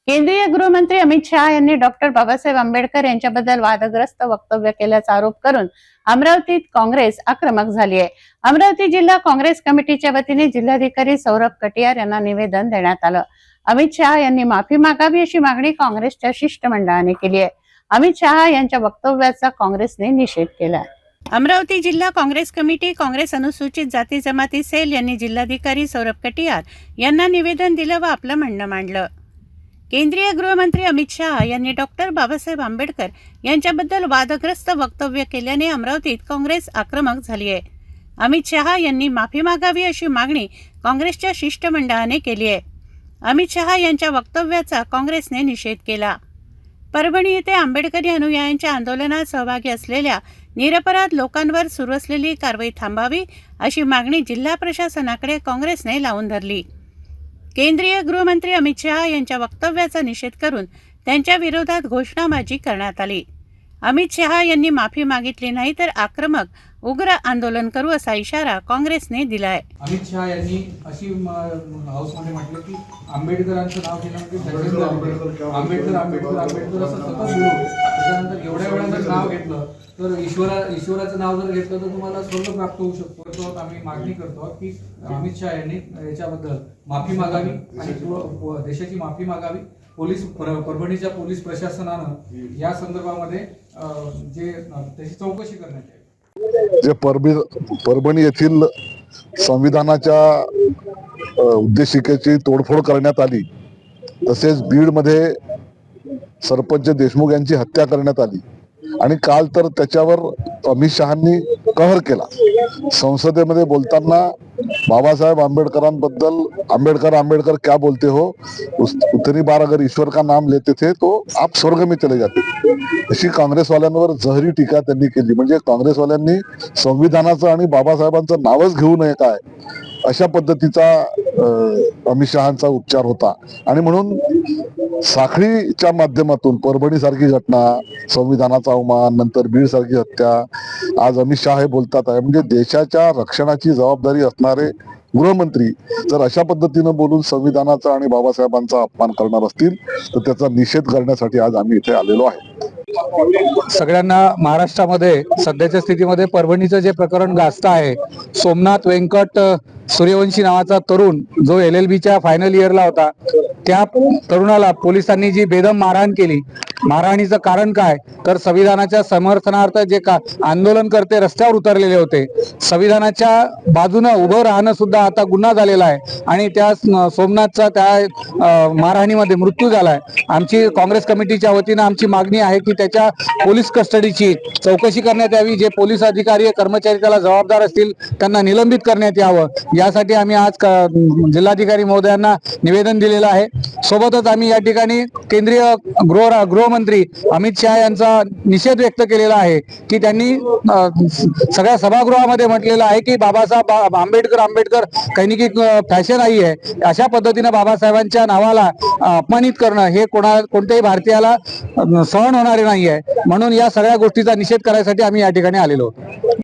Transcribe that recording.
केंद्रीय गृहमंत्री अमित शहा यांनी डॉक्टर बाबासाहेब आंबेडकर यांच्याबद्दल वादग्रस्त वक्तव्य केल्याचा आरोप करून अमरावतीत काँग्रेस आक्रमक झाली आहे। अमरावती जिल्हा काँग्रेस कमिटीच्या वतीने जिल्हाधिकारी सौरभ कटियार यांना निवेदन देण्यात आलं। अमित शहा यांनी माफी मागावी अशी मागणी काँग्रेसच्या शिष्टमंडळाने केली आहे। अमित शहा यांच्या वक्तव्याचा काँग्रेसने निषेध केला। अमरावती जिल्हा काँग्रेस कमिटी काँग्रेस अनुसूचित जाती जमाती सेल यांनी जिल्हाधिकारी सौरभ कटियार यांना निवेदन दिलं व आपलं म्हणणं मांडलं। केंद्रीय गृहमंत्री अमित शहा यांनी डॉक्टर बाबासाहेब आंबेडकर यांच्याबद्दल वादग्रस्त वक्तव्य केल्याने अमरावतीत काँग्रेस आक्रमक झाली आहे। अमित शहा यांनी माफी मागावी अशी मागणी काँग्रेसच्या शिष्टमंडळाने केली आहे। अमित शहा यांच्या वक्तव्याचा काँग्रेसने निषेध केला। परभणी येथे आंबेडकरी अनुयायांच्या आंदोलनात सहभागी असलेल्या निरपराध लोकांवर सुरू असलेली कारवाई थांबावी अशी मागणी जिल्हा प्रशासनाकडे काँग्रेसने लावून धरली। केंद्रीय गृहमंत्री अमित शहा यांच्या वक्तव्याचा निषेध करून त्यांच्या विरोधात घोषणाबाजी करण्यात आली। अमित शहा यांनी माफी मागितली नाही तर आक्रमक उग्र आंदोलन करू असा इशारा काँग्रेसने दिलाय। अमित शहा यांनी अशी हाऊसमध्ये म्हटलं की आंबेडकरांचं नाव घेणं आंबेडकर आंबेडकर आंबेडकर असं सतत बोलू, त्याच्यानंतर एवढ्या वेळा जर नाव घेतलं तर ईश्वराचं नाव जर घेतलं तर तुम्हाला स्वर्ग प्राप्त होऊ शकतो। आम्ही मागणी करतो की अमित शहा यांनी याच्याबद्दल माफी मागावी आणि देशाची माफी मागावी। परभणीच्या पोलीस प्रशासनानं या संदर्भामध्ये जे त्याची चौकशी करण्यात यावी। जे परभणी येथील संविधानाच्या उद्देशिकेची तोडफोड करण्यात आली, तसेच बीडमध्ये सरपंच देशमुख यांची हत्या करण्यात आली आणि काल तर त्याच्यावर अमित शहांनी कहर केला। संसदेमध्ये बोलताना बाबासाहेब आंबेडकरांबद्दल आंबेडकर आंबेडकर क्या बोलते हो, उतनी बार अगर ईश्वर का नाम लेते थे तो आप स्वर्ग में चले जाते, अशी काँग्रेसवाल्यांवर जहरी टीका त्यांनी केली। म्हणजे काँग्रेसवाल्यांनी संविधानाचं आणि बाबासाहेबांचं नावच घेऊ नये काय अशा पद्धतीचा अमित शहांचा उच्चार होता। आणि म्हणून साखळीच्या माध्यमातून परभणी सारखी घटना, संविधानाचा अवमान, नंतर बीड सारखी हत्या, आज अमित शहा हे बोलतात आहे। म्हणजे देशाच्या रक्षणाची जबाबदारी असणारे गृहमंत्री जर अशा पद्धतीनं बोलून संविधानाचा आणि बाबासाहेबांचा अपमान करणार असतील तर त्याचा निषेध करण्यासाठी आज आम्ही इथे आलेलो आहे। सगळ्यांना महाराष्ट्रामध्ये सध्याच्या स्थितीमध्ये परभणीचं जे प्रकरण गाजतं आहे, सोमनाथ व्यंकट सूर्यवंशी नावाचा तरुण जो LLBच्या फायनल इयरला होता, त्या तरुणाला पोलिसांनी जी बेदम मारहाण केली, मारहाणीचं कारण काय तर संविधानाच्या समर्थनार्थ जे आंदोलनकर्ते रस्त्यावर उतरलेले होते, संविधानाच्या बाजूनं उभं राहणं सुद्धा आता गुन्हा झालेला आहे आणि त्या सोमनाथचा त्या मारहाणीमध्ये मृत्यू झालाय। आमची काँग्रेस कमिटीच्या वतीनं आमची मागणी आहे की त्याच्या पोलीस कस्टडीची चौकशी करण्यात यावी। जे पोलीस अधिकारी कर्मचारी त्याला जबाबदार असतील त्यांना निलंबित करण्यात यावं, यासाठी आम्ही आज जिल्हाधिकारी महोदयांना निवेदन दिलेलं आहे। सोबतच आम्ही या ठिकाणी केंद्रीय गृहमंत्री अमित शहा यांचा निषेध व्यक्त केलेला आहे की त्यांनी सगळ्या सभागृहामध्ये म्हटलेलं आहे की बाबासाहेब आंबेडकर आंबेडकर काही की फॅशन आई आहे, अशा पद्धतीनं बाबासाहेबांच्या नावाला अपमानित करणं हे कोणत्याही भारतीयाला सहन होणारे नाही आहे। म्हणून या सगळ्या गोष्टीचा निषेध करायसाठी आम्ही या ठिकाणी आलेलो आहोत।